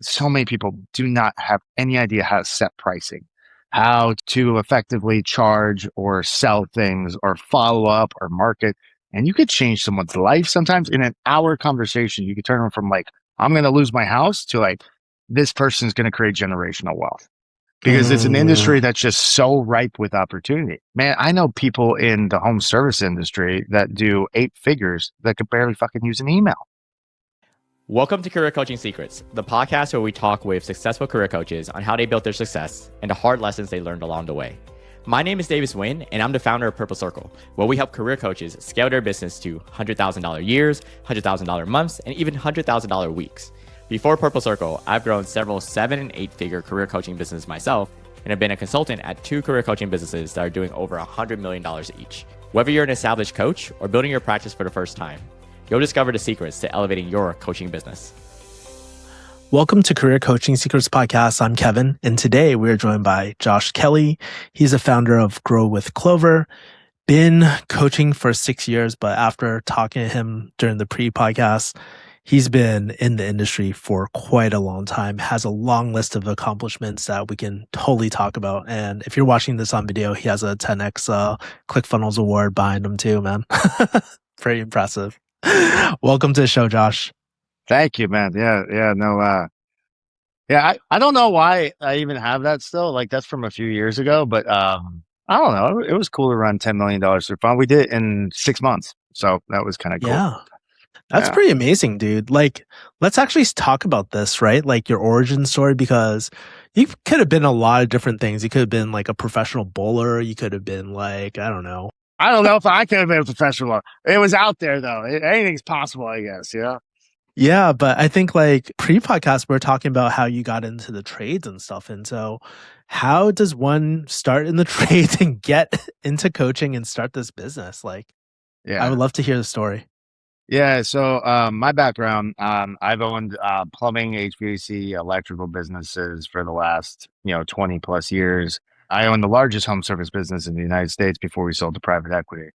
so many people do not have any idea how to set pricing, how to effectively charge or sell things or follow up or market. And you could change someone's life sometimes in an hour conversation. You could turn them from like, I'm going to lose my house to like, this person's going to create generational wealth because it's an Mm, industry that's just so ripe with opportunity. Man, I know people in the home service industry that do 8 figures that could barely fucking use an email. Welcome to Career Coaching Secrets, the podcast where we talk with successful career coaches on how they built their success and the hard lessons they learned along the way. My name is Davis Wynn, and I'm the founder of Purple Circle, where we help career coaches scale their business to $100,000 years, $100,000 months, and even $100,000 weeks. Before Purple Circle, I've grown several 7- and 8-figure career coaching businesses myself, and have been a consultant at 2 career coaching businesses that are doing over $100 million each. Whether you're an established coach or building your practice for the first time, you'll discover the secrets to elevating your coaching business. Welcome to Career Coaching Secrets Podcast. I'm Kevin, and today we're joined by Josh Kelly. He's the founder of Grow with Clover. Been coaching for 6 years, but after talking to him during the pre-podcast, he's been in the industry for quite a long time, has a long list of accomplishments that we can totally talk about. And if you're watching this on video, he has a 10X ClickFunnels award behind him too, man. Pretty impressive. Welcome to the show, Josh. Thank you, man. I don't know why I even have that still. Like that's from a few years ago, but I don't know. It was cool to run $10 million through fun. We did it in 6 months. So that was kind of cool. Yeah, that's Yeah. pretty amazing, dude. Like, let's actually talk about this, right? Like your origin story, because you could have been a lot of different things. You could have been like a professional bowler. You could have been like, I don't know. I don't know if I could have been a professional. It was out there though. Anything's possible, I guess. Yeah. Yeah, but I think like pre-podcast, we're talking about how you got into the trades and stuff. And so how does one start in the trades and get into coaching and start this business? Like, I Yeah. would love to hear the story. Yeah. So my background, I've owned plumbing, HVAC, electrical businesses for the last 20 plus years. I own the largest home service business in the United States before we sold to private equity.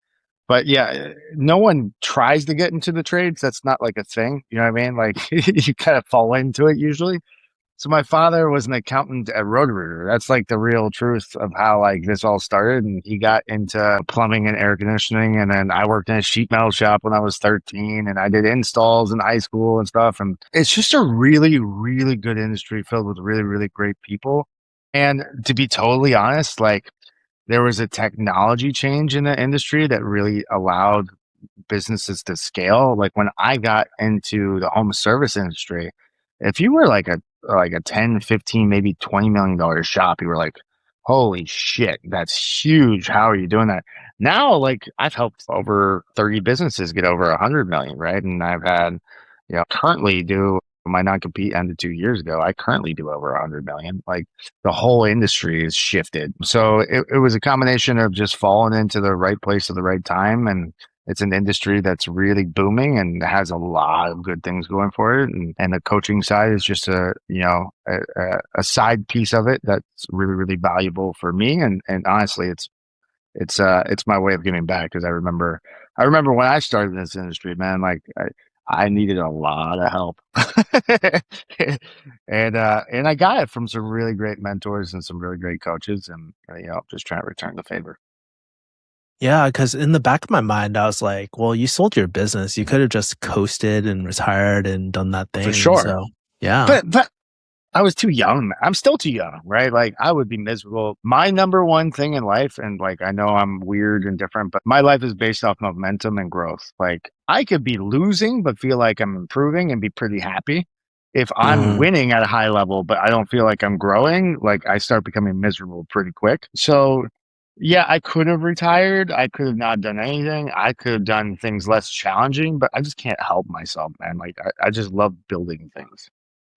But yeah, no one tries to get into the trades. That's not like a thing. You know what I mean? Like you kind of fall into it usually. So my father was an accountant at Roto-Rooter. That's like the real truth of how like this all started. And he got into plumbing and air conditioning. And then I worked in a sheet metal shop when I was 13 and I did installs in high school and stuff. And it's just a really, really good industry filled with really, really great people. And to be totally honest, like there was a technology change in the industry that really allowed businesses to scale. Like when I got into the home service industry, if you were like a 10, 15, maybe $20 million shop, you were like, holy shit, that's huge. How are you doing that? Now, like I've helped over 30 businesses get over 100 million, right? And I've had, currently do my non-compete ended 2 years ago. I currently do over 100 million. Like the whole industry is shifted. So it was a combination of just falling into the right place at the right time. And it's an industry that's really booming and has a lot of good things going for it. And the coaching side is just a side piece of it that's really, really valuable for me. And honestly, it's my way of giving back because I remember when I started in this industry, man, like I needed a lot of help. And I got it from some really great mentors and some really great coaches and just trying to return the favor. Yeah, because in the back of my mind, I was like, well, you sold your business. You could have just coasted and retired and done that For thing. And sure. so, yeah. But I was too young. I'm still too young, right? Like I would be miserable. My number one thing in life, and like I know I'm weird and different, but my life is based off momentum and growth. Like I could be losing, but feel like I'm improving and be pretty happy. If I'm Mhm. winning at a high level, but I don't feel like I'm growing, like I start becoming miserable pretty quick. So yeah, I could have retired. I could have not done anything. I could have done things less challenging, but I just can't help myself, man. Like I just love building things.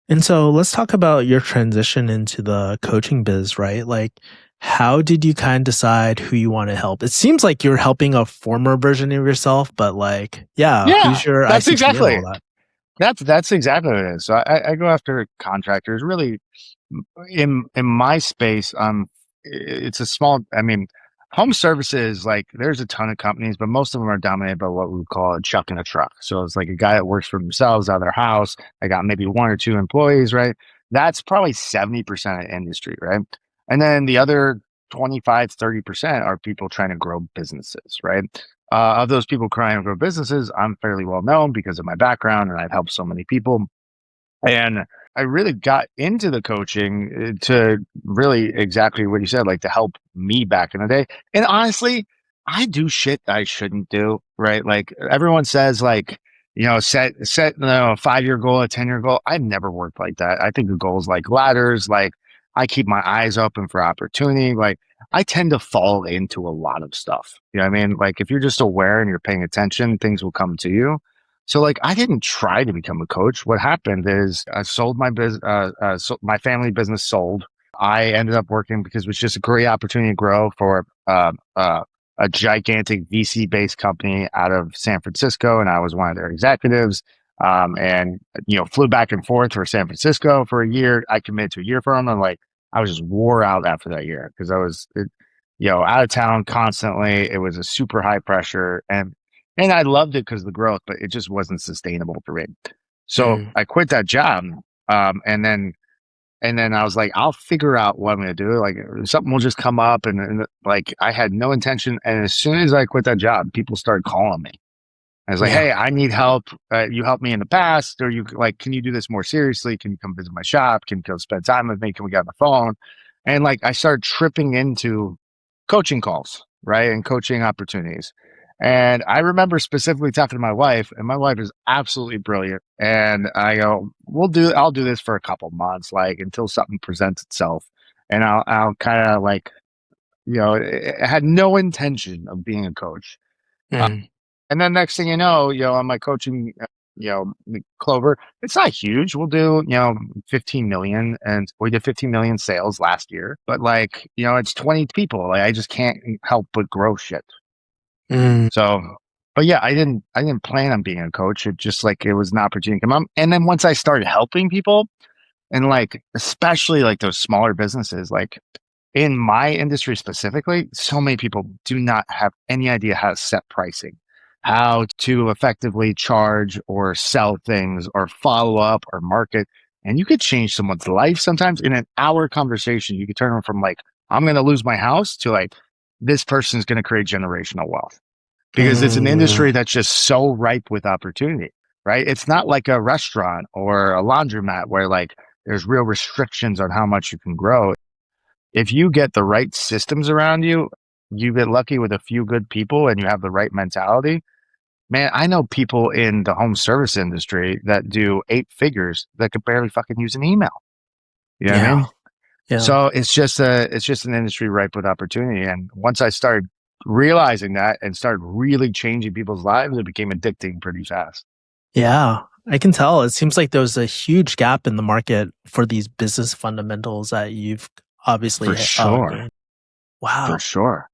And so let's talk about your transition into the coaching biz, right? Like, how did you kind of decide who you want to help? It seems like you're helping a former version of yourself, but like, yeah, Yeah, who's your that's ICP and exactly. all that? That's exactly what it is. So I go after contractors. Really, in my space, it's a small. I mean, home services like there's a ton of companies, but most of them are dominated by what we call a chuck in a truck. So it's like a guy that works for themselves out of their house. I got maybe 1 or 2 employees, right? That's probably 70% of industry, right? And then the other 25, 30% are people trying to grow businesses, right? Of those people trying to grow businesses, I'm fairly well known because of my background and I've helped so many people. And I really got into the coaching to really exactly what you said, like to help me back in the day. And honestly, I do shit I shouldn't do, right? Like everyone says, like, set a 5 year goal, a 10 year goal. I've never worked like that. I think the goals like ladders, like I keep my eyes open for opportunity. Like I tend to fall into a lot of stuff. You know what I mean? Like if you're just aware and you're paying attention, things will come to you. So like I didn't try to become a coach. What happened is I sold my business, so my family business sold. I ended up working because it was just a great opportunity to grow for a gigantic VC based company out of San Francisco, and I was one of their executives. And flew back and forth for San Francisco for a year. I committed to a year for them, and like I was just wore out after that year because out of town constantly. It was a super high pressure, and I loved it because of the growth, but it just wasn't sustainable for me. So Mm. I quit that job. And then I was like, I'll figure out what I'm going to do. Like something will just come up. And like, I had no intention. And as soon as I quit that job, people started calling me. I was like, Yeah. hey, I need help. You helped me in the past, or you like, can you do this more seriously? Can you come visit my shop? Can you come spend time with me? Can we get on the phone? And like, I started tripping into coaching calls, right? And coaching opportunities. And I remember specifically talking to my wife, and my wife is absolutely brilliant. And I go, I'll do this for a couple months, like until something presents itself. And I'll kind of like, I had no intention of being a coach. Mm. And then next thing you know, on my coaching, Clover, it's not huge. We'll do, 15 million, and we did 15 million sales last year, but like, it's 20 people. Like I just can't help but grow shit. Mm. So, but yeah, I didn't plan on being a coach. It just like, it was an opportunity to come up. And then once I started helping people and like, especially like those smaller businesses, like in my industry specifically, so many people do not have any idea how to set pricing, how to effectively charge or sell things or follow up or market. And you could change someone's life sometimes in an hour conversation. You could turn them from like, I'm going to lose my house to like, this person's going to create generational wealth because it's an industry Mm. that's just so ripe with opportunity, right? It's not like a restaurant or a laundromat where like there's real restrictions on how much you can grow. If you get the right systems around you, you get lucky with a few good people and you have the right mentality. Man, I know people in the home service industry that do 8 figures that could barely fucking use an email. You know what I Yeah. mean? Yeah. So it's just an industry ripe with opportunity. And once I started realizing that and started really changing people's lives, it became addicting pretty fast. Yeah. I can tell. It seems like there's a huge gap in the market for these business fundamentals that you've For obviously sure. gained. For Wow. sure.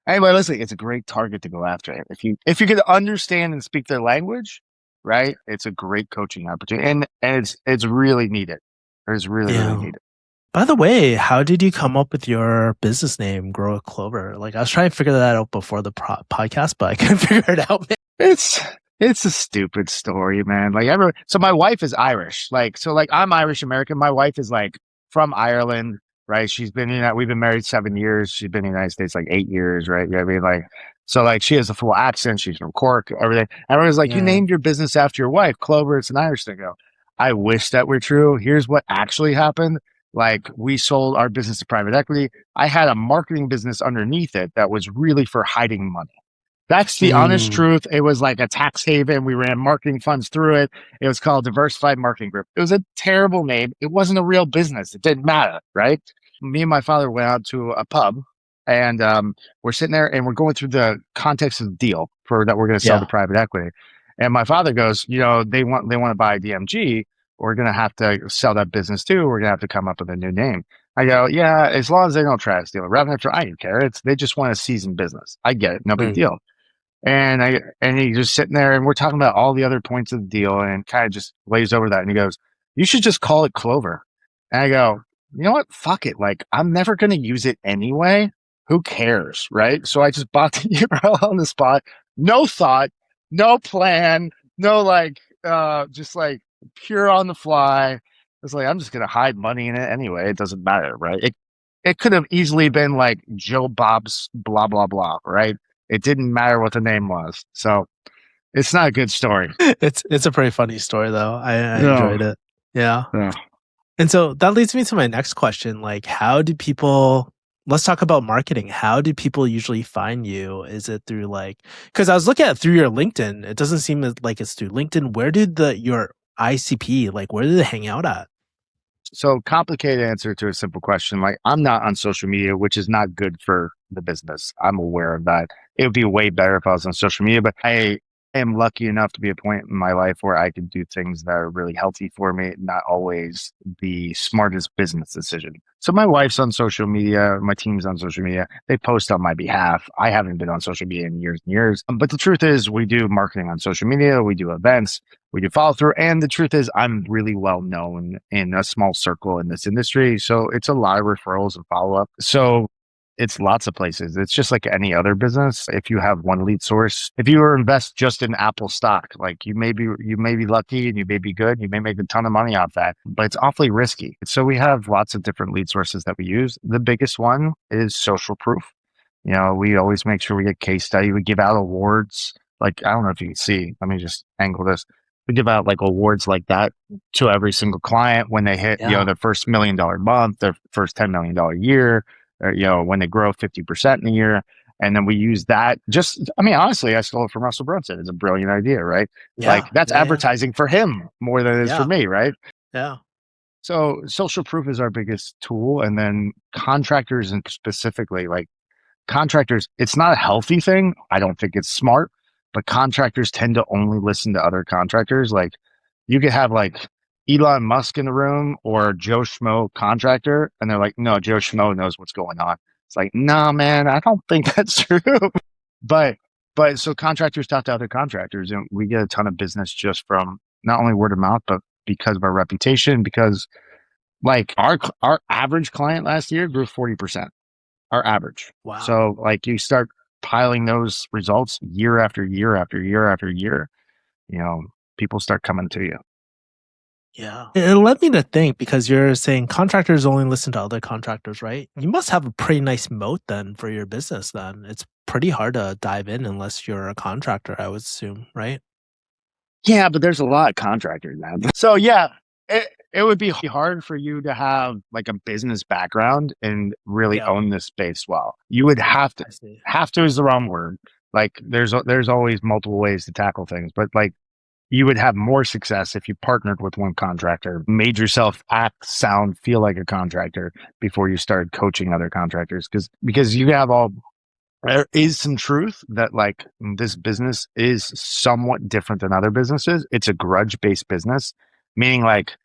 Anyway, listen, it's a great target to go after. If you could understand and speak their language, right? It's a great coaching opportunity, and it's really needed. It's really really Yeah. needed. By the way, how did you come up with your business name, Grow a Clover? Like, I was trying to figure that out before the podcast, but I couldn't figure it out. It's it's a stupid story, man. Like everyone. So my wife is Irish. Like I'm Irish American. My wife is like from Ireland, right? She's been in that. We've been married 7 years. She's been in the United States like 8 years, right? You know what I mean? Like, so like she has a full accent. She's from Cork, everything. Everyone's like, you Yeah. named your business after your wife, Clover. It's an Irish thing. I wish that were true. Here's what actually happened. Like we sold our business to private equity. I had a marketing business underneath it that was really for hiding money. That's the honest Mm. truth. It was like a tax haven. We ran marketing funds through it. It was called Diversified Marketing Group. It was a terrible name. It wasn't a real business. It didn't matter, right? Me and my father went out to a pub and we're sitting there and we're going through the context of the deal for that we're going to sell to Yeah. private equity. And my father goes, they want to buy DMG. We're going to have to sell that business too. We're going to have to come up with a new name. I go, yeah, as long as they don't try to steal a revenue, I don't care. They just want a seasoned business. I get it. No big Mm. deal. And he's just sitting there and we're talking about all the other points of the deal and kind of just lays over that and he goes, you should just call it Clover. And I go, you know what? Fuck it. Like I'm never going to use it anyway. Who cares? Right. So I just bought the URL on the spot. No thought, no plan, no like, just like pure on the fly. It's like I'm just gonna hide money in it anyway. It doesn't matter, right? It could have easily been like Joe Bob's blah blah blah, right? It didn't matter what the name was. So it's not a good story. It's a pretty funny story though. I No, enjoyed it. Yeah. no. And so that leads me to my next question. Like, how do people, let's talk about marketing. How do people usually find you? Is it through like, because I was looking at through your LinkedIn, it doesn't seem like it's through LinkedIn. Where did your ICP, like, where did they hang out at? So complicated answer to a simple question. Like I'm not on social media, which is not good for the business. I'm aware of that. It would be way better if I was on social media, but I am lucky enough to be at a point in my life where I can do things that are really healthy for me, not always the smartest business decision. So my wife's on social media, my team's on social media. They post on my behalf. I haven't been on social media in years and years. But the truth is we do marketing on social media, we do events, we do follow through. And the truth is, I'm really well known in a small circle in this industry. So it's a lot of referrals and follow up. So it's lots of places. It's just like any other business. If you have one lead source, if you invest just in Apple stock, like you may be lucky and you may be good. You may make a ton of money off that, but it's awfully risky. So we have lots of different lead sources that we use. The biggest one is social proof. We always make sure we get case study. We give out awards. Like, I don't know if you can see, let me just angle this. We give out like awards like that to every single client when they hit, Yeah. their first $1 million month, their first $10 million year, or, when they grow 50% in a year. And then we use that honestly, I stole it from Russell Brunson. It's a brilliant idea, right? Yeah. Like that's Yeah. Yeah. advertising for him more than it is for Yeah. me, right? Yeah. So social proof is our biggest tool. And then contractors and specifically like contractors, it's not a healthy thing. I don't think it's smart, but contractors tend to only listen to other contractors. Like you could have like Elon Musk in the room or Joe Schmo contractor, and they're like, no, Joe Schmo knows what's going on. It's like, no, man, I don't think that's true. but so contractors talk to other contractors, and we get a ton of business just from not only word of mouth, but because of our reputation. Because like our average client last year grew 40%, our average. Wow. So like you start piling those results year after year after year after year, you know, people start coming to you. Yeah. It led me to think because you're saying contractors only listen to other contractors, right? You must have a pretty nice moat then for your business then. It's pretty hard to dive in unless you're a contractor, I would assume, right? Yeah, but there's a lot of contractors now. So yeah, it would be hard for you to have like a business background and really Yeah. own this space well. You would have to. I see. Have to is the wrong word. Like there's always multiple ways to tackle things, but like you would have more success if you partnered with one contractor, made yourself act, sound, feel like a contractor before you started coaching other contractors. Because you have all there is some truth that like this business is somewhat different than other businesses. It's a grudge based business, meaning like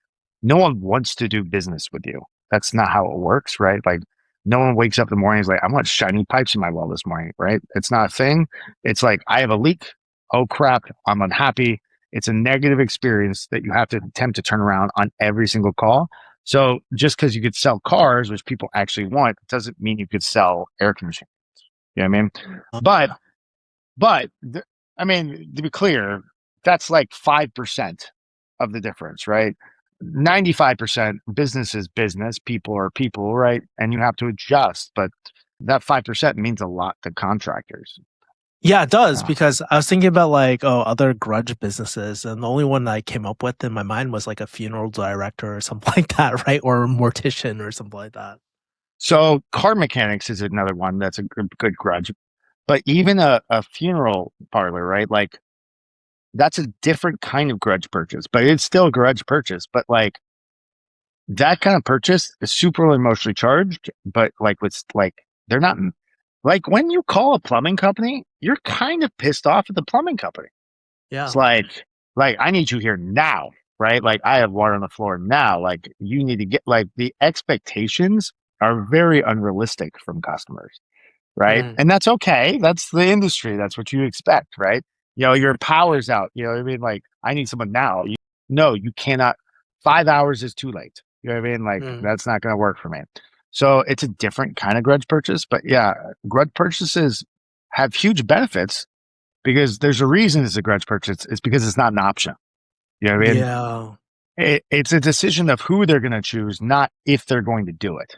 no one wants to do business with you. That's not how it works, right? Like no one wakes up in the morning and is like, I want shiny pipes in my well this morning, right? It's not a thing. It's like, I have a leak. Oh crap. I'm unhappy. It's a negative experience that you have to attempt to turn around on every single call. So just because you could sell cars, which people actually want, doesn't mean you could sell air conditioning. You know what I mean? But Yeah. I mean, to be clear, that's like 5% of the difference, right? 95% business is business, people are people, right? And you have to adjust, but that 5% means a lot to contractors. Yeah, it does Yeah. because I was thinking about like, oh, other grudge businesses, and the only one that I came up with in my mind was like a funeral director or something like that, right? Or a mortician or something like that. So car mechanics is another one that's a good grudge, but even a funeral parlor, right? Like that's a different kind of grudge purchase, but it's still a grudge purchase. But like that kind of purchase is super emotionally charged, but like with like they're not like when you call a plumbing company, you're kind of pissed off at the plumbing company. It's Yeah. like I need you here now, right? Like I have water on the floor now. Like you need to get like the expectations are very unrealistic from customers, right? Mm. And that's okay. That's the industry. That's what you expect, right? Your power's out. You know what I mean? Like, I need someone now. No, you cannot. 5 hours is too late. You know what I mean? Like, Mm. that's not going to work for me. So it's a different kind of grudge purchase. But yeah, grudge purchases have huge benefits because there's a reason it's a grudge purchase. It's because it's not an option. You know what I mean? Yeah. It's a decision of who they're going to choose, not if they're going to do it,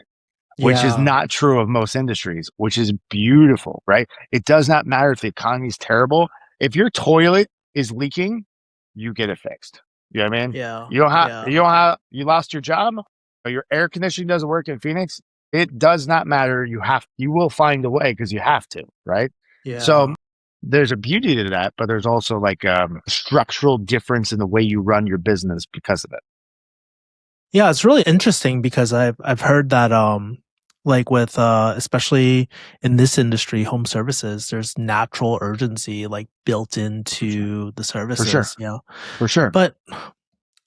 which is Yeah. not true of most industries, which is beautiful, right? It does not matter if the economy is terrible. If your toilet is leaking, you get it fixed. You know what I mean? Yeah. You Yeah. don't have, you lost your job or your air conditioning doesn't work in Phoenix. It does not matter. You will find a way because you have to, right? So Yeah. there's a beauty to that, but there's also like a structural difference in the way you run your business because of it. Yeah, it's really interesting because I've heard that like with especially in this industry, home services, there's natural urgency like built For sure. into the For sure. services, For sure. But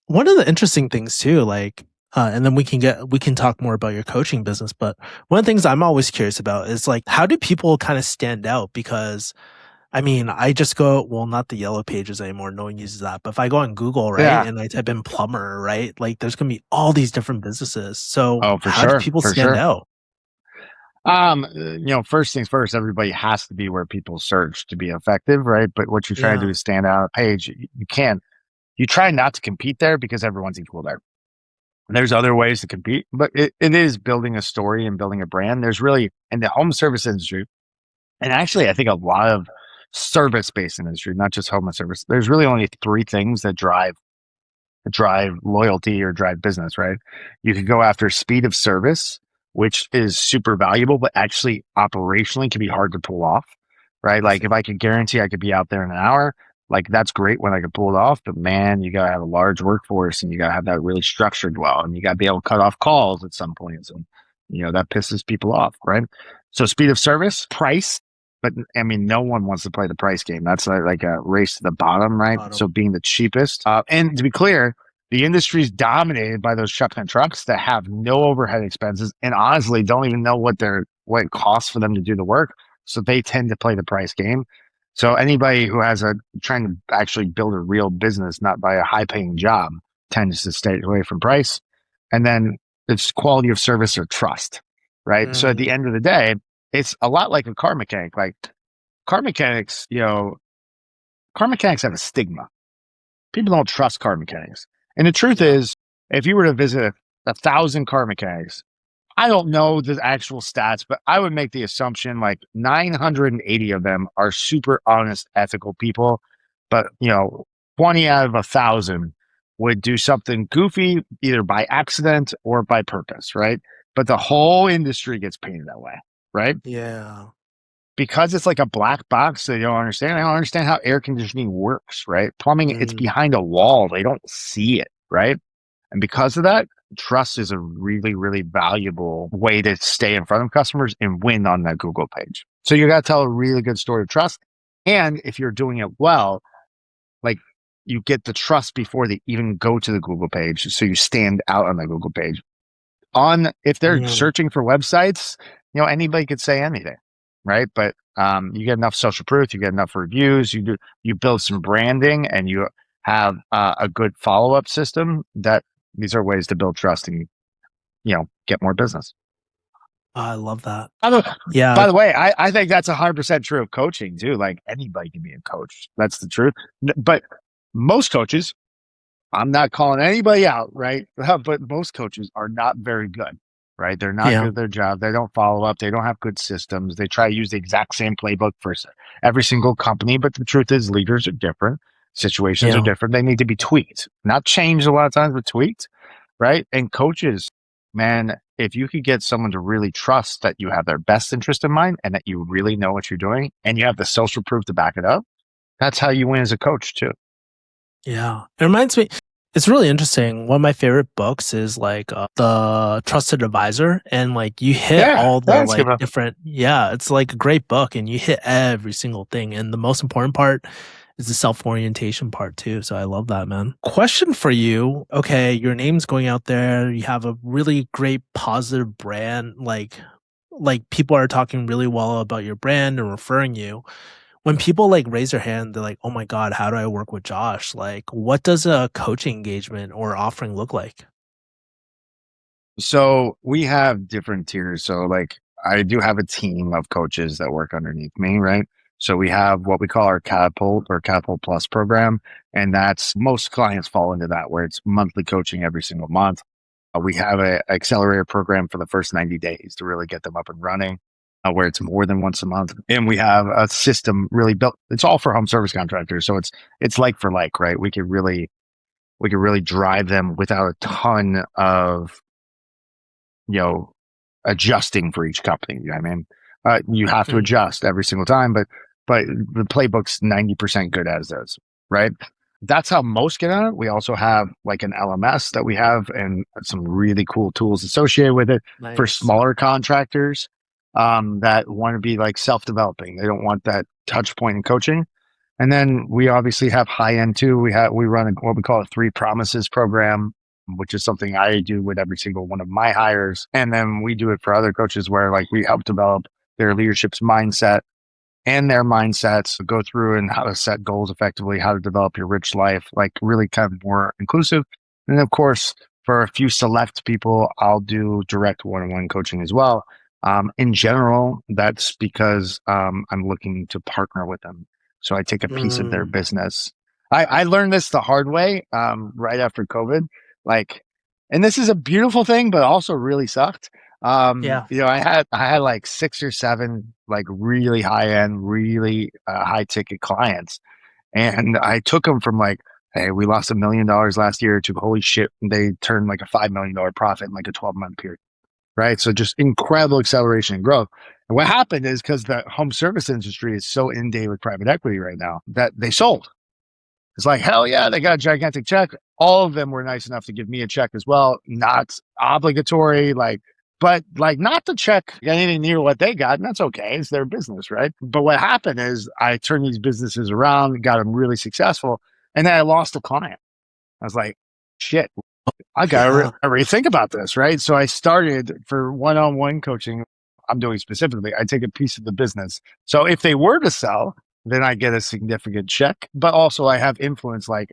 one of the interesting things too, like and then we can talk more about your coaching business, but one of the things I'm always curious about is like how do people kind of stand out? Because I mean, I just go, well, not the yellow pages anymore. No one uses that. But if I go on Google, right, Yeah. and I type in plumber, right, like there's going to be all these different businesses. So Oh, for how do sure. people For stand sure. out? First things first, everybody has to be where people search to be effective, right? But what you're trying to do Yeah. is stand out on a page. You can't, you try not to compete there because everyone's equal there. There's other ways to compete, but it is building a story and building a brand. There's really, in the home service industry, and actually, I think a lot of service based industry, not just home service, there's really only three things that drive loyalty or drive business, right? You can go after speed of service, which is super valuable, but actually operationally can be hard to pull off, right? I Like if see. I could guarantee I could be out there in an hour, like that's great when I could pull it off, but man, you gotta have a large workforce and you gotta have that really structured well, and you gotta be able to cut off calls at some points, and that pisses people off, right? So speed of service, price, but I mean, no one wants to play the price game. That's like a race to the bottom, right? So Bottom. being the cheapest, and to be clear, the industry is dominated by those truck and trucks that have no overhead expenses and honestly don't even know what it costs for them to do the work. So they tend to play the price game. So anybody who has a trying to actually build a real business, not by a high paying job, tends to stay away from price. And then it's quality of service or trust, right? So at the Mm, end of the day, it's a lot like a car mechanic. Like car mechanics, car mechanics have a stigma. People don't trust car mechanics. And the truth yeah. is, if you were to visit 1,000 car mechanics, I don't know the actual stats, but I would make the assumption like 980 of them are super honest, ethical people. But, 20 out of 1,000 would do something goofy either by accident or by purpose, right? But the whole industry gets painted that way, right? Yeah. Because it's like a black box that you don't understand. I don't understand how air conditioning works, right? Plumbing, it's Mm, behind a wall. They don't see it, right? And because of that, trust is a really, really valuable way to stay in front of customers and win on that Google page. So you got to tell a really good story of trust. And if you're doing it well, like you get the trust before they even go to the Google page. So you stand out on the Google page. If they're mm. searching for websites, anybody could say anything, right? But you get enough social proof, you get enough reviews, you build some branding, and you have a good follow up system. That these are ways to build trust and get more business. I love that. By the, Yeah. by the way, I think that's 100% true of coaching too. Like anybody can be a coach. That's the truth. But most coaches, I'm not calling anybody out, right? But most coaches are not very good, right? They're not good Yeah. at their job. They don't follow up. They don't have good systems. They try to use the exact same playbook for every single company. But the truth is, leaders are different. Situations are Yeah. different. They need to be tweaked, not changed a lot of times, but tweaked, right? And coaches, man, if you could get someone to really trust that you have their best interest in mind and that you really know what you're doing and you have the social proof to back it up, that's how you win as a coach too. Yeah. It reminds me, it's really interesting. One of my favorite books is like The Trusted Advisor. And like you hit Yeah, all the that's good. like different, yeah, it's like a great book and you hit every single thing. And the most important part is the self orientation part too. So I love that, man. Question for you. Okay. Your name's going out there. You have a really great positive brand. Like people are talking really well about your brand and referring you when people like raise their hand, they're like, "Oh my God, how do I work with Josh?" Like, what does a coaching engagement or offering look like? So we have different tiers. So like I do have a team of coaches that work underneath me, right? So we have what we call our Catapult or Catapult Plus program. And that's most clients fall into that where it's monthly coaching every single month. We have a accelerator program for the first 90 days to really get them up and running, where it's more than once a month. And we have a system really built. It's all for home service contractors. So it's like for like, right? We could really drive them without a ton of, adjusting for each company. You know what I mean? You have to adjust every single time, but the playbook's 90% good as is, right? That's how most get on it. We also have like an LMS that we have and some really cool tools associated with it for smaller contractors that want to be like self-developing. They don't want that touch point in coaching. And then we obviously have high end too. We run what we call a 3 promises program, which is something I do with every single one of my hires. And then we do it for other coaches where like we help develop their leadership's mindset and their mindsets, go through and how to set goals effectively, how to develop your rich life, like really kind of more inclusive. And of course, for a few select people, I'll do direct one-on-one coaching as well. In general, that's because I'm looking to partner with them. So I take a piece of their business. I learned this the hard way right after COVID. Like, and this is a beautiful thing, but also really sucked. I had like 6 or 7 like really high end, really high ticket clients, and I took them from like, hey, we lost $1 million last year to holy shit, they turned like a $5 million profit in like a 12-month period, right? So just incredible acceleration and growth. And what happened is because the home service industry is so inundated with private equity right now that they sold. It's like, hell yeah, they got a gigantic check. All of them were nice enough to give me a check as well, not obligatory, but not to check anything near what they got. And that's okay. It's their business, right? But what happened is I turned these businesses around, got them really successful, and then I lost a client. I was like, shit, I got to rethink about this, right? So I started for one-on-one coaching. I'm doing specifically, I take a piece of the business. So if they were to sell, then I get a significant check, but also I have influence. Like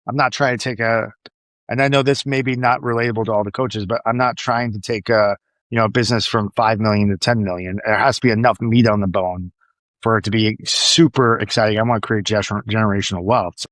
I'm not trying to take and I know this may be not relatable to all the coaches, but I'm not trying to take a business from 5 million to 10 million. There has to be enough meat on the bone for it to be super exciting. I want to create generational wealth.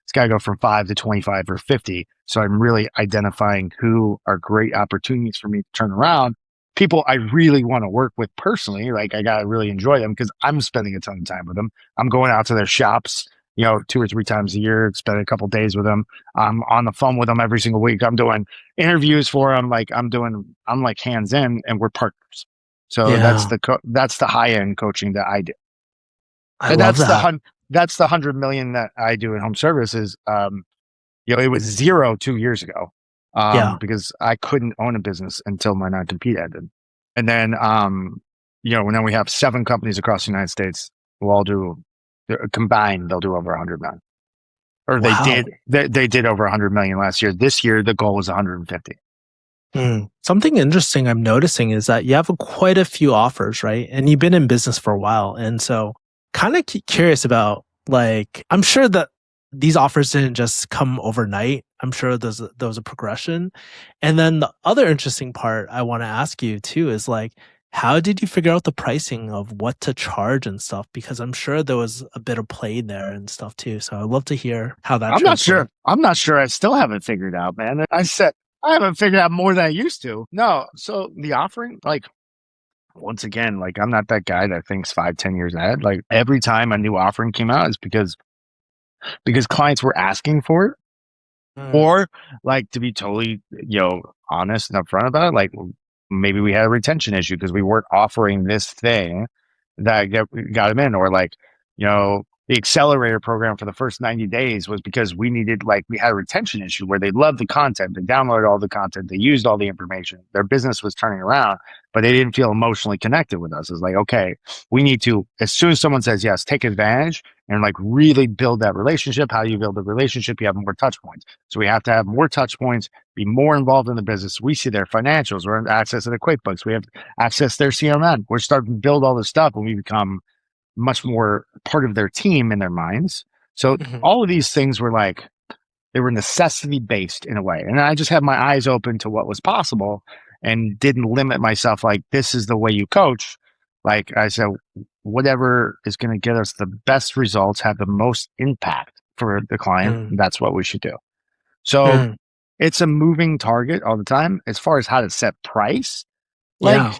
It's got to go from 5 to 25 or 50. So I'm really identifying who are great opportunities for me to turn around. People I really want to work with personally. Like I got to really enjoy them because I'm spending a ton of time with them. I'm going out to their shops, 2 or 3 times a year, spend a couple days with them. I'm on the phone with them every single week. I'm doing interviews for them. Like I'm like hands in, and we're partners. So that's the high end coaching that I do. I love that. That's the 100 million that I do in home services. It was 0 2 years ago. Because I couldn't own a business until my non-compete ended. And then, then we have 7 companies across the United States who all do combined, they'll do over 100 million. Or they did over 100 million last year. This year, the goal was 150. Something interesting I'm noticing is that you have quite a few offers, right? And you've been in business for a while. And so kind of curious about, like, I'm sure that these offers didn't just come overnight. I'm sure there was a progression. And then the other interesting part I want to ask you too is like, how did you figure out the pricing of what to charge and stuff? Because I'm sure there was a bit of play there and stuff too. So I'd love to hear how that. I'm not sure. I still haven't figured out, man. I haven't figured out more than I used to. No. So the offering, like, once again, like I'm not that guy that thinks 5-10 years ahead. Like every time a new offering came out is because clients were asking for it. Or like, to be totally, honest and upfront about it, like maybe we had a retention issue because we weren't offering this thing that got them in, or like, the accelerator program for the first 90 days was because we had a retention issue where they loved the content, they downloaded all the content, they used all the information, their business was turning around, but they didn't feel emotionally connected with us. It's like, okay, we need to, as soon as someone says yes, take advantage and like really build that relationship. How do you build a relationship? You have more touch points. So we have to have more touch points, be more involved in the business. We see their financials, we're access to their QuickBooks, we have access to their CRM. We're starting to build all this stuff and we become much more part of their team in their minds. So all of these things were like, they were necessity based in a way. And I just had my eyes open to what was possible and didn't limit myself. Like, this is the way you coach. Like I said, whatever is going to get us the best results, have the most impact for the client. Mm, That's what we should do. So mm, it's a moving target all the time. As far as how to set price, yeah. like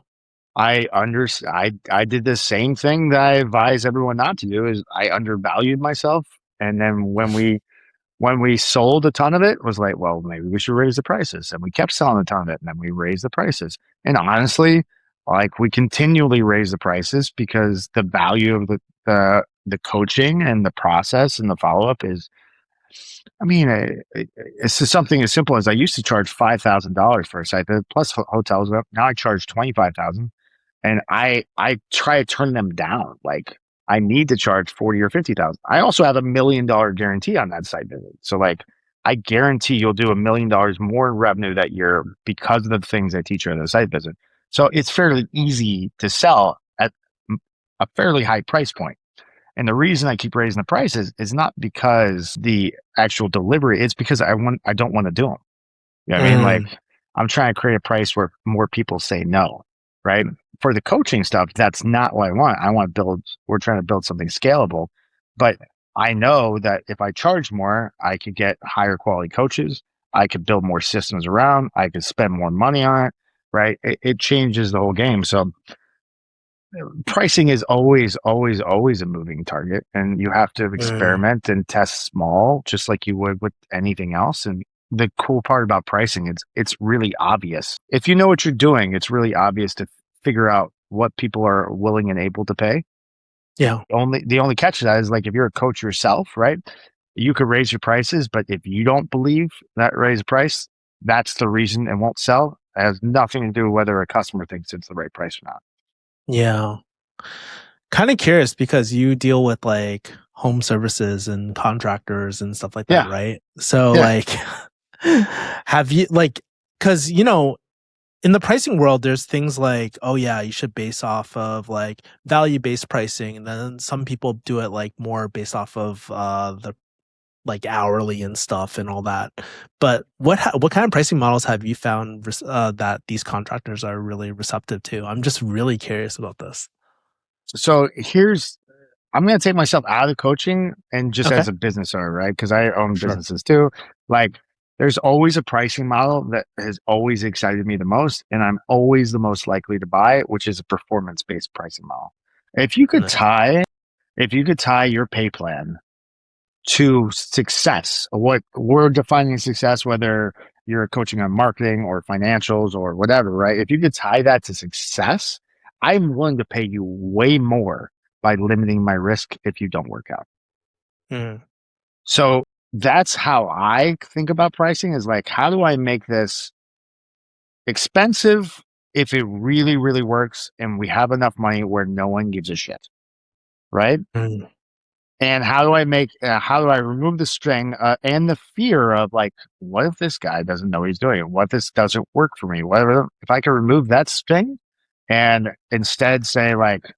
I did the same thing that I advise everyone not to do is I undervalued myself. And then when we sold a ton of it, was like, well, maybe we should raise the prices. And we kept selling a ton of it, and then we raised the prices. And honestly, like we continually raise the prices because the value of the coaching and the process and the follow up is, I mean, it's just something as simple as I used to charge $5,000 for a site, plus hotels. Now I charge 25,000, and I try to turn them down. Like I need to charge 40 or 50,000. I also have $1 million guarantee on that site visit. So like I guarantee you'll do $1 million more in revenue that year because of the things I teach you on the site visit. So it's fairly easy to sell at a fairly high price point. And the reason I keep raising the prices is not because the actual delivery, it's because I don't want to do them. You know what I mean? Like Mm, I'm trying to create a price where more people say no, right? For the coaching stuff, that's not what I want. We're trying to build something scalable, but I know that if I charge more, I could get higher quality coaches. I could build more systems around. I could spend more money on it, right? It changes the whole game. So pricing is always a moving target, and you have to mm, experiment and test small just like you would with anything else. And the cool part about pricing is it's really obvious. If you know what you're doing, it's really obvious to figure out what people are willing and able to pay. yeah. The only catch to that is like if you're a coach yourself, right? You could raise your prices, but if you don't believe that raise price, that's the reason it won't sell. It has nothing to do with whether a customer thinks it's the right price or not. Yeah. Kind of curious because you deal with like home services and contractors and stuff like that, Yeah, right? So yeah. like have you like cuz in the pricing world there's things like, oh yeah, you should base off of like value-based pricing, and then some people do it like more based off of the like hourly and stuff and all that. But what kind of pricing models have you found that these contractors are really receptive to? I'm just really curious about this. So I'm going to take myself out of coaching and just Okay. as a business owner, right? Because I own Sure. businesses too. Like, there's always a pricing model that has always excited me the most, and I'm always the most likely to buy it, which is a performance-based pricing model. If you could Nice. tie, if you could tie your pay plan to success, what we're defining success, whether you're coaching on marketing or financials or whatever, right? If you could tie that to success, I'm willing to pay you way more by limiting my risk if you don't work out. Mm, So that's how I think about pricing is like, how do I make this expensive if it really, really works and we have enough money where no one gives a shit, right? mm, And how do I remove the string and the fear of like, what if this guy doesn't know what he's doing? What if this doesn't work for me? Whatever. If I can remove that string and instead say like,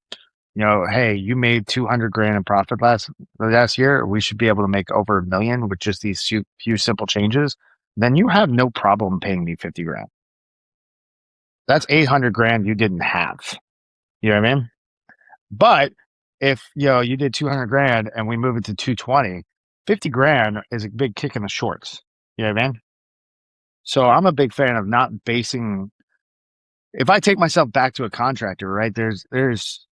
hey, you made 200 grand in profit last year. We should be able to make over 1 million with just these few simple changes. Then you have no problem paying me 50 grand. That's 800 grand you didn't have. You know what I mean? But if you did 200 grand and we move it to 220, 50 grand is a big kick in the shorts. You know what I mean? So I'm a big fan of not basing. If I take myself back to a contractor, right? There's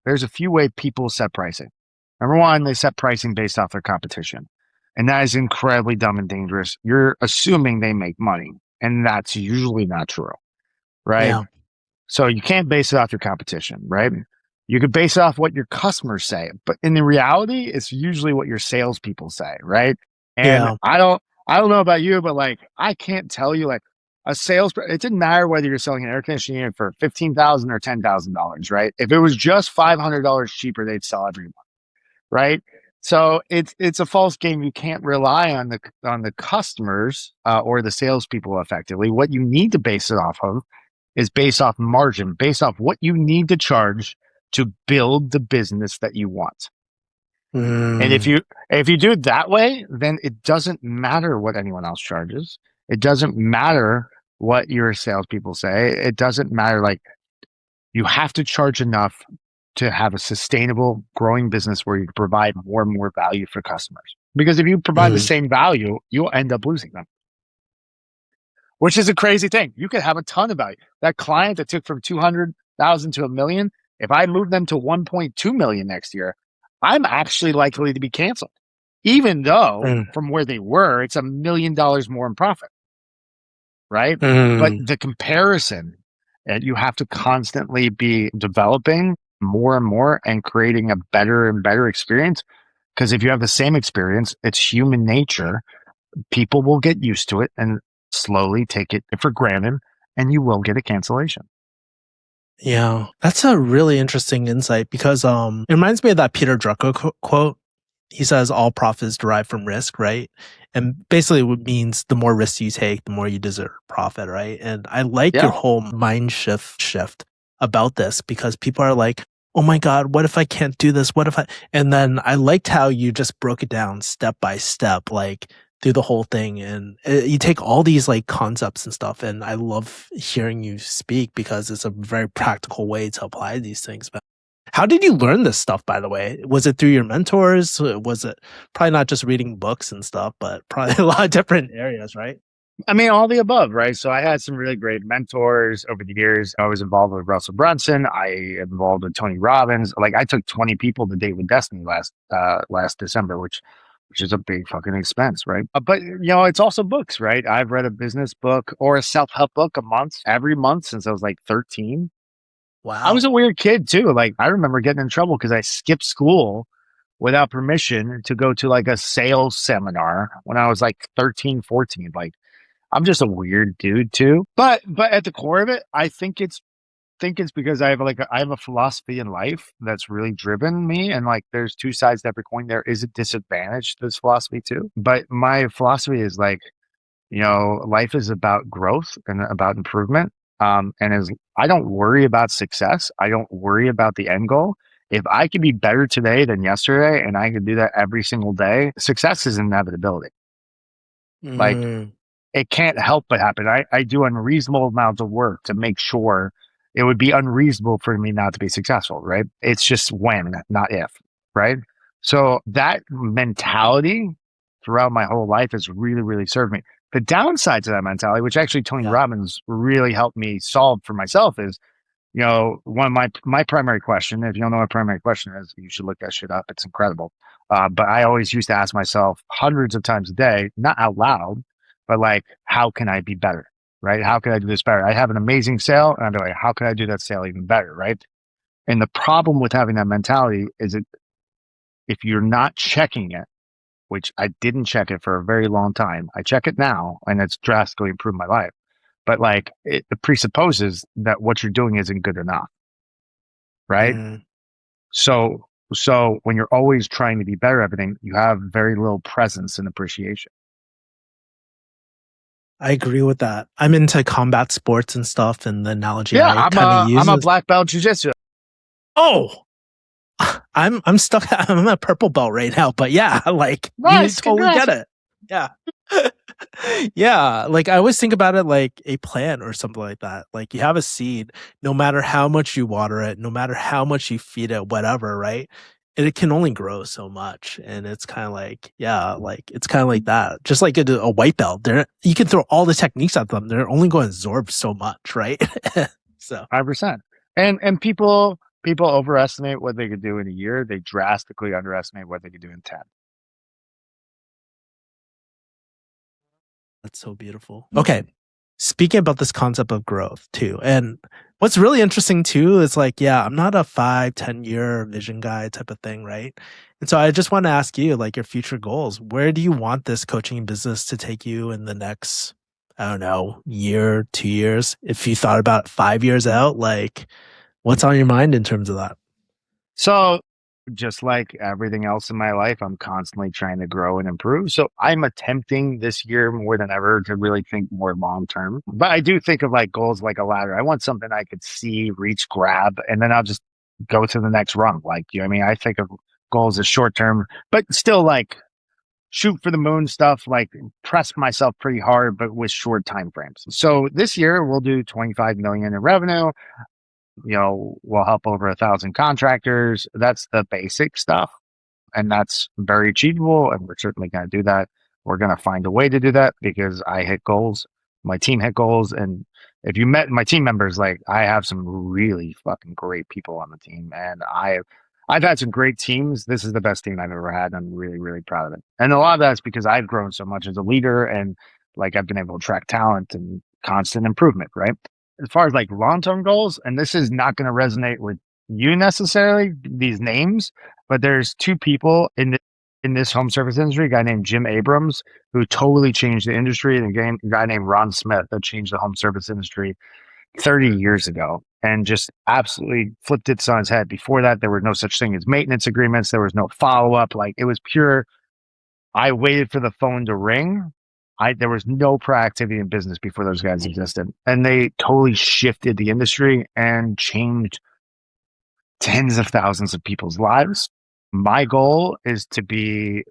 a few ways people set pricing. Number one, they set pricing based off their competition, and that is incredibly dumb and dangerous. You're assuming they make money, and that's usually not true, right? yeah. So you can't base it off your competition, right? You could base it off what your customers say, but in the reality, it's usually what your salespeople say, right? And Yeah. I don't know about you, but like, I can't tell you like it didn't matter whether you're selling an air conditioning unit for 15,000 or $10,000, right? If it was just $500 cheaper, they'd sell every month, right? So it's a false game. You can't rely on the customers or the salespeople effectively. What you need to base it off of is based off margin, based off what you need to charge to build the business that you want. And Mm, if you do it that way, then it doesn't matter what anyone else charges. It doesn't matter what your salespeople say. It doesn't matter. Like you have to charge enough to have a sustainable growing business where you provide more and more value for customers. Because if you provide the same value, you'll end up losing them, which is a crazy thing. You could have a ton of value. That client that took from 200,000 to $1 million, if I move them to 1.2 million next year, I'm actually likely to be canceled, even though from where they were, it's $1 million more in profit, right? But the comparison, and you have to constantly be developing more and more and creating a better and better experience. Because if you have the same experience, it's human nature. People will get used to it and slowly take it for granted, and you will get a cancellation. Yeah, that's a really interesting insight because it reminds me of that Peter Drucker quote. He says all profits derive from risk, right? And basically it means the more risks you take, the more you deserve profit, right? And I like your whole mind shift about this because people are like, oh my God, what if I can't do this? What if I, and then I liked how you just broke it down step by step, like through the whole thing. And you take all these like concepts and stuff. And I love hearing you speak because it's a very practical way to apply these things. But how did you learn this stuff, by the way? Was it through your mentors? Was it probably not just reading books and stuff, but probably a lot of different areas, right? I mean, all the above, right? So I had some really great mentors over the years. I was involved with Russell Brunson. I involved with Tony Robbins. Like I took 20 people to Date with Destiny last December, which is a big fucking expense, right? But it's also books, right? I've read a business book or a self-help book every month since I was like 13. Wow. I was a weird kid too. Like I remember getting in trouble because I skipped school without permission to go to like a sales seminar when I was like 13, 14. Like I'm just a weird dude too. But at the core of it, I think it's because I have a philosophy in life that's really driven me, and like there's two sides to every coin. There is a disadvantage to this philosophy too. But my philosophy is like, life is about growth and about improvement. I don't worry about success. I don't worry about the end goal. If I can be better today than yesterday and I can do that every single day, success is an inevitability. Like it can't help but happen. I do unreasonable amounts of work to make sure it would be unreasonable for me not to be successful, right? It's just when, not if, right? So that mentality throughout my whole life has really, really served me. The downside to that mentality, which actually Tony Robbins really helped me solve for myself, is, one of my primary question, if you don't know what primary question is, you should look that shit up. It's incredible. But I always used to ask myself hundreds of times a day, not out loud, but like, how can I be better? Right? How can I do this better? I have an amazing sale, and I'm like, how can I do that sale even better? Right? And the problem with having that mentality is that if you're not checking it, which I didn't check it for a very long time, I check it now, and it's drastically improved my life. But like, it presupposes that what you're doing isn't good enough, right? So when you're always trying to be better at everything, you have very little presence and appreciation. I agree with that. I'm into combat sports and stuff, and the analogy Yeah, I kind of use I'm a black belt jiu-jitsu. Oh, I'm stuck. I'm a purple belt right now, but yeah, like nice, you totally congrats. get it. Yeah. Yeah, like I always think about it like a plant or something like that. Like you have a seed, no matter how much you water it, no matter how much you feed it, whatever, right? It can only grow so much. And it's kind of like, yeah, like it's kind of like that. Just like a white belt, you can throw all the techniques at them. They're only going to absorb so much, right? So 100%. And people overestimate what they could do in a year. They drastically underestimate what they could do in 10. That's so beautiful. Okay. Speaking about this concept of growth too. And what's really interesting too is like, yeah, I'm not a 5-10 year vision guy type of thing, right? And so I just want to ask you, like your future goals, where do you want this coaching business to take you in the next, I don't know, year, 2 years? If you thought about 5 years out, like what's on your mind in terms of that? So just like everything else in my life, I'm constantly trying to grow and improve. So I'm attempting this year more than ever to really think more long term. But I do think of like goals like a ladder. I want something I could see, reach, grab, and then I'll just go to the next rung. Like, I mean? I think of goals as short term, but still like shoot for the moon stuff, like press myself pretty hard, but with short time frames. So this year we'll do 25 million in revenue. we'll help over 1,000 contractors. That's the basic stuff. And that's very achievable. And we're certainly going to do that. We're going to find a way to do that because I hit goals. My team hit goals. And if you met my team members, like I have some really fucking great people on the team. And I've had some great teams. This is the best team I've ever had. I'm really, really proud of it. And a lot of that's because I've grown so much as a leader and like I've been able to track talent and constant improvement, right? As far as like long-term goals, and this is not going to resonate with you necessarily, these names, but there's two people in this home service industry, a guy named Jim Abrams, who totally changed the industry, and a guy named Ron Smith that changed the home service industry 30 years ago and just absolutely flipped it on its head. Before that, there were no such thing as maintenance agreements. There was no follow-up. Like it was pure, I waited for the phone to ring. There was no proactivity in business before those guys existed. And they totally shifted the industry and changed tens of thousands of people's lives. My goal is to be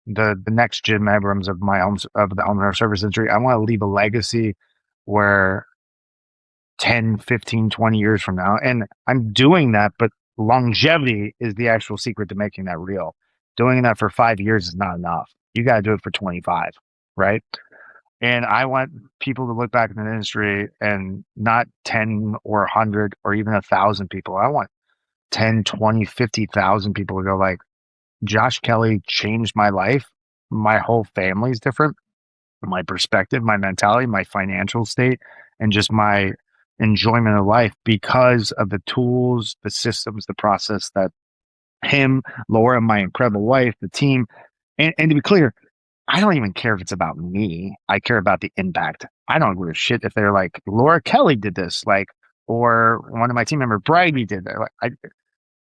the next Jim Abrams of the home service industry. I want to leave a legacy where 10, 15, 20 years from now, and I'm doing that, but longevity is the actual secret to making that real. Doing that for 5 years is not enough. You got to do it for 25, right? And I want people to look back in the industry and not 10 or 100 or even 1,000 people. I want 10, 20, 50,000 people to go like, Josh Kelly changed my life. My whole family is different. My perspective, my mentality, my financial state, and just my enjoyment of life because of the tools, the systems, the process that him, Laura, my incredible wife, the team, and to be clear, I don't even care if it's about me. I care about the impact. I don't give a shit if they're like, Laura Kelly did this, like, or one of my team members, Brady, did that. Like,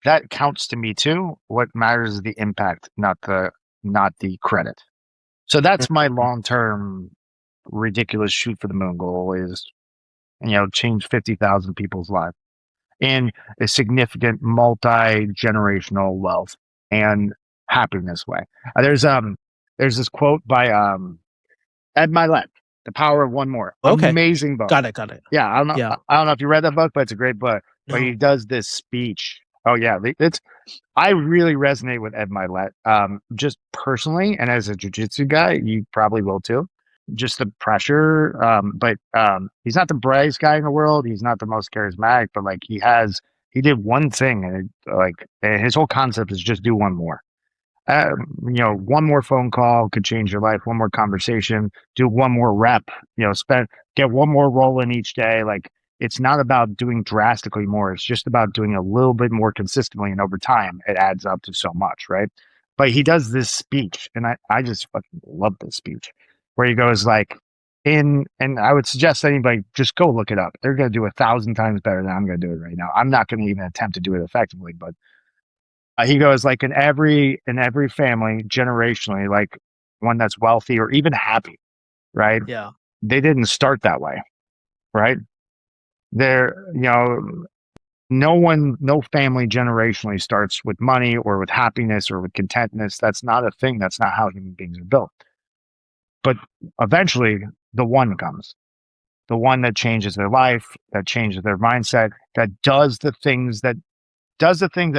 that counts to me too. What matters is the impact, not the credit. So that's my long-term ridiculous shoot for the moon goal is, change 50,000 people's lives in a significant multi-generational wealth and happiness way. There's this quote by Ed Milet, The Power of One More. Okay. Amazing book. Got it. Yeah, I don't know if you read that book, but it's a great book. No. But he does this speech. Oh yeah, I really resonate with Ed Milet. Just personally, and as a jiu-jitsu guy, you probably will too. Just the pressure, but he's not the brightest guy in the world. He's not the most charismatic, but like he did one thing, and his whole concept is just do one more. One more phone call could change your life. One more conversation, do one more rep. Get one more roll in each day. Like it's not about doing drastically more. It's just about doing a little bit more consistently, and over time, it adds up to so much, right? But he does this speech, and I just fucking love this speech, where he goes like, and I would suggest anybody just go look it up. They're going to do 1,000 times better than I'm going to do it right now. I'm not going to even attempt to do it effectively, but he goes like in every family generationally, like one that's wealthy or even happy, right? Yeah. They didn't start that way, right? No family generationally starts with money or with happiness or with contentness. That's not a thing. That's not how human beings are built. But eventually the one comes, the one that changes their life, that changes their mindset, that does the things that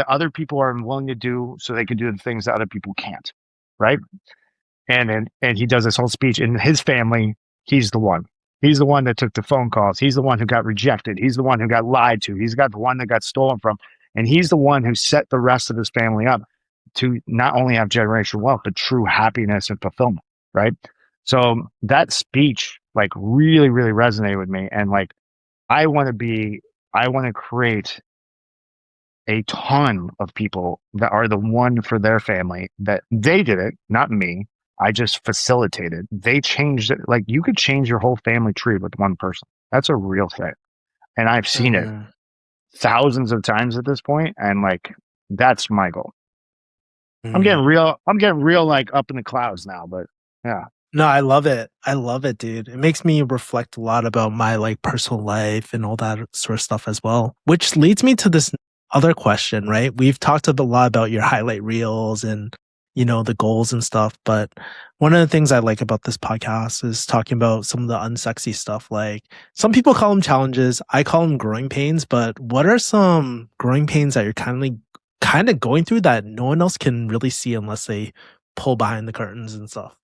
other people are willing to do so they can do the things that other people can't, right? And he does this whole speech. In his family, he's the one. He's the one that took the phone calls. He's the one who got rejected. He's the one who got lied to. He's got the one that got stolen from. And he's the one who set the rest of his family up to not only have generational wealth, but true happiness and fulfillment, right? So that speech like really, really resonated with me. And like, I want to create a ton of people that are the one for their family, that they did it, not me. I just facilitated. They changed it. Like you could change your whole family tree with one person. That's a real thing. And I've seen it thousands of times at this point. And like, that's my goal. I'm getting real like up in the clouds now, but yeah. No, I love it. I love it, dude. It makes me reflect a lot about my like personal life and all that sort of stuff as well, which leads me to this other question, right? We've talked a lot about your highlight reels and, the goals and stuff. But one of the things I like about this podcast is talking about some of the unsexy stuff. Like some people call them challenges. I call them growing pains. But what are some growing pains that you're kind of going through that no one else can really see unless they pull behind the curtains and stuff?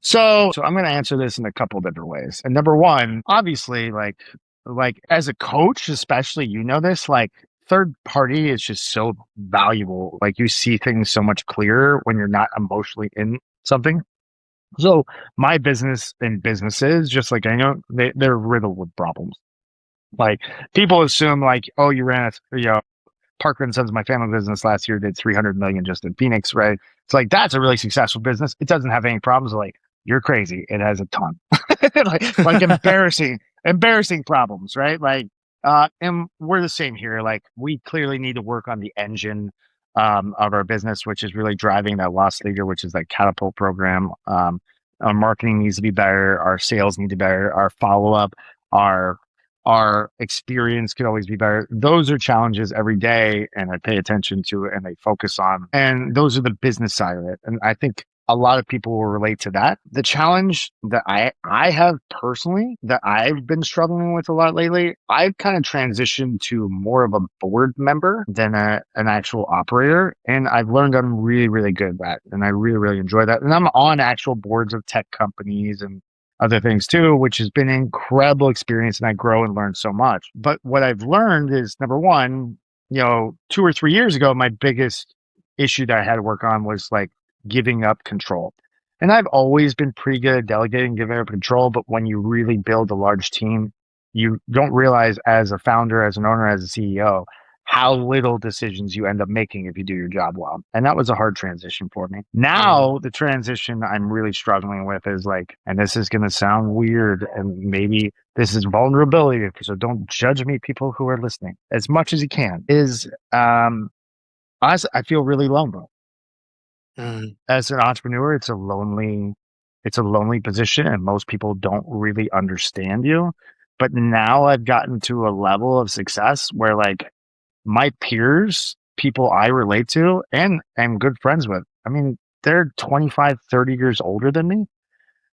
So I'm going to answer this in a couple different ways. And number one, obviously, like as a coach, especially, this, like third party is just so valuable. Like you see things so much clearer when you're not emotionally in something. So my business and businesses, just like I know, they're riddled with problems. Like people assume like, oh, you ran Parker and Sons, my family business last year did 300 million just in Phoenix, right? It's like, that's a really successful business. It doesn't have any problems. Like, you're crazy. It has a ton, like embarrassing problems, right? Like, and we're the same here. Like, we clearly need to work on the engine, of our business, which is really driving that loss leader, which is that catapult program. Our marketing needs to be better. Our sales need to be better. Our follow up, our our experience could always be better. Those are challenges every day, and I pay attention to it and I focus on. And those are the business side of it. And I think a lot of people will relate to that. The challenge that I have personally that I've been struggling with a lot lately, I've kind of transitioned to more of a board member than an actual operator. And I've learned I'm really, really good at that. And I really, really enjoy that. And I'm on actual boards of tech companies and other things too, which has been an incredible experience, and I grow and learn so much. But what I've learned is number one, 2 or 3 years ago, my biggest issue that I had to work on was like giving up control. And I've always been pretty good at delegating, giving up control. But when you really build a large team, you don't realize as a founder, as an owner, as a CEO, how little decisions you end up making if you do your job well. And that was a hard transition for me. Now, the transition I'm really struggling with is like, and this is going to sound weird and maybe this is vulnerability, so don't judge me, people who are listening, as much as you can, is I feel really lonely. As an entrepreneur, it's a lonely position and most people don't really understand you. But now I've gotten to a level of success where like my peers, people I relate to and am good friends with, I mean, they're 25, 30 years older than me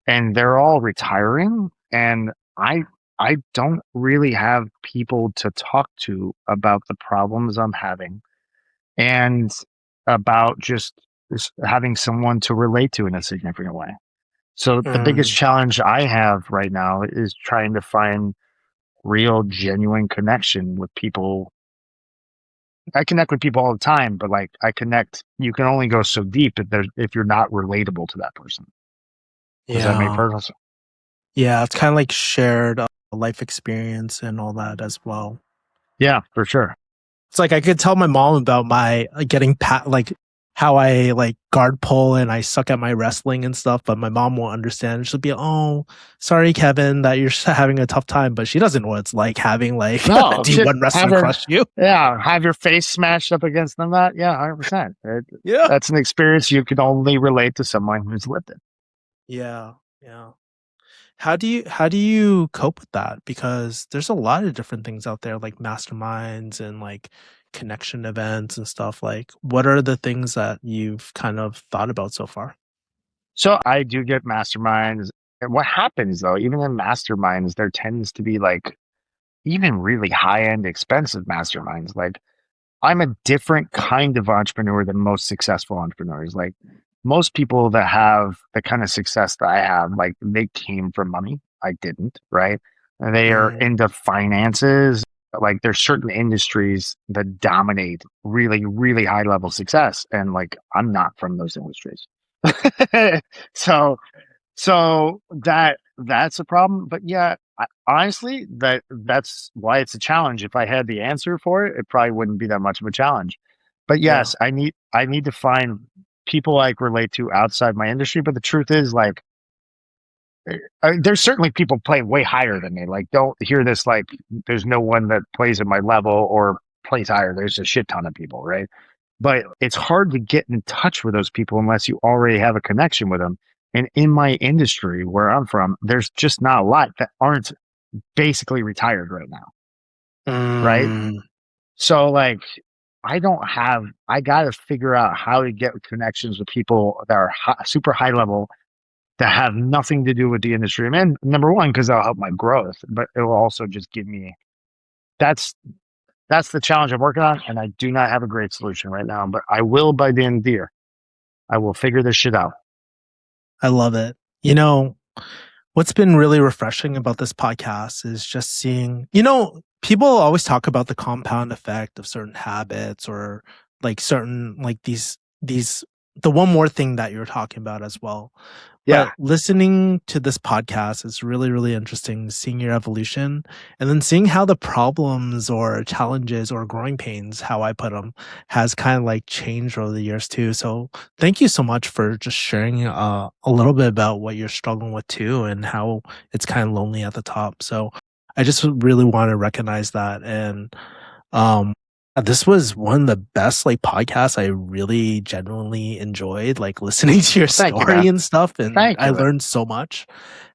and they're all retiring. And I don't really have people to talk to about the problems I'm having and about just having someone to relate to in a significant way. So the biggest challenge I have right now is trying to find real, genuine connection with people. I connect with people all the time, but like you can only go so deep if you're not relatable to that person. Does that make Yeah. sense? Yeah, it's kind of like shared life experience and all that as well. Yeah, for sure. It's like I could tell my mom about my getting like how I like guard pull and I suck at my wrestling and stuff, but my mom won't understand. She'll be, "Oh, sorry, Kevin, that you're having a tough time," but she doesn't know what it's like having like No, D1 wrestling crush you. yeah, have your face smashed up against them. That, yeah, 100%. Yeah. That's an experience you can only relate to someone who's lived it. Yeah. Yeah. How do you cope with that? Because there's a lot of different things out there like masterminds and like connection events and stuff. Like what are the things that you've kind of thought about so far? So I do get masterminds. And what happens though, even in masterminds, there tends to be like even really high end, expensive masterminds. Like I'm a different kind of entrepreneur than most successful entrepreneurs. Like most people that have the kind of success that I have, like they came from money. I didn't, right? They are Mm, into finances. Like there's certain industries that dominate really, really high level success. And like I'm not from those industries. so that's a problem. But yeah, honestly, that's why it's a challenge. If I had the answer for it, it probably wouldn't be that much of a challenge. But yeah. yes, I need to find people I can relate to outside my industry. But the truth is, like, there's certainly people playing way higher than me. Like, don't hear this like there's no one that plays at my level or plays higher. There's a shit ton of people, right? But it's hard to get in touch with those people unless you already have a connection with them. And in my industry where I'm from, there's just not a lot that aren't basically retired right now, right? Mm, So like I got to figure out how to get connections with people that are super high level that have nothing to do with the industry. I mean, number one, because that'll help my growth, but it will also just give me, that's, that's the challenge I'm working on. And I do not have a great solution right now, but I will by the end of the year. I will figure this shit out. I love it. You know, what's been really refreshing about this podcast is just seeing, people always talk about the compound effect of certain habits or like certain like these the one more thing that you're talking about as well. Yeah. But listening to this podcast is really, really interesting, seeing your evolution and then seeing how the problems or challenges or growing pains, how I put them, has kind of like changed over the years too. So thank you so much for just sharing a little bit about what you're struggling with too and how it's kind of lonely at the top. So I just really want to recognize that. And this was one of the best like podcasts I really genuinely enjoyed, like listening to your Thank you, story man. and stuff. And Thank I you, man. learned so much.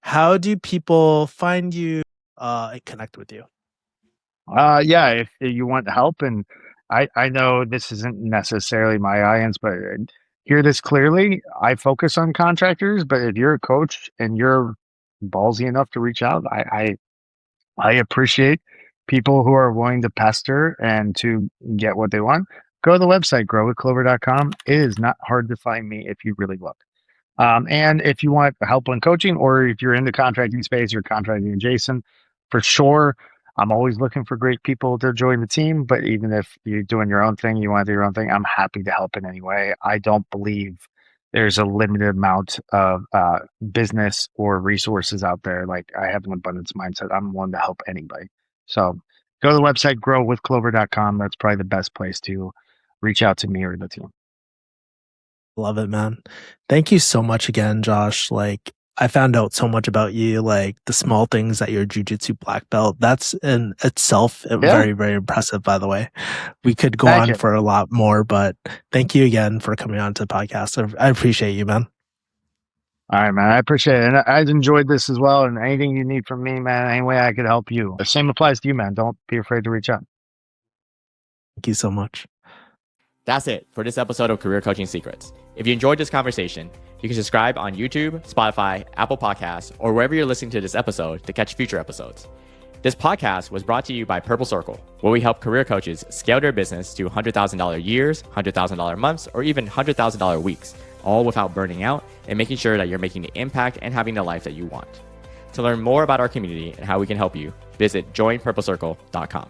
How do people find you and connect with you? Yeah, if you want help, and I know this isn't necessarily my audience, but hear this clearly. I focus on contractors, but if you're a coach and you're ballsy enough to reach out, I appreciate people who are willing to pester and to get what they want. Go to the website, growwithclover.com. It is not hard to find me if you really look. And if you want help on coaching, or if you're in the contracting space or contracting adjacent, for sure, I'm always looking for great people to join the team. But even if you're doing your own thing, you want to do your own thing, I'm happy to help in any way. I don't believe there's a limited amount of business or resources out there. Like, I have an abundance mindset. I'm willing to help anybody. So go to the website, growwithclover.com. That's probably the best place to reach out to me or the team. Love it, man. Thank you so much again, Josh. Like, I found out so much about you, like the small things that you're jujitsu black belt. That's in itself very, very impressive, by the way. We could go Thank on you. for a lot more, but thank you again for coming on to the podcast. I appreciate you, man. All right, man. I appreciate it. And I enjoyed this as well. And anything you need from me, man, any way I could help you. The same applies to you, man. Don't be afraid to reach out. Thank you so much. That's it for this episode of Career Coaching Secrets. If you enjoyed this conversation, you can subscribe on YouTube, Spotify, Apple Podcasts, or wherever you're listening to this episode to catch future episodes. This podcast was brought to you by Purple Circle, where we help career coaches scale their business to $100,000 years, $100,000 months, or even $100,000 weeks, all without burning out and making sure that you're making the impact and having the life that you want. To learn more about our community and how we can help you, visit joinpurplecircle.com.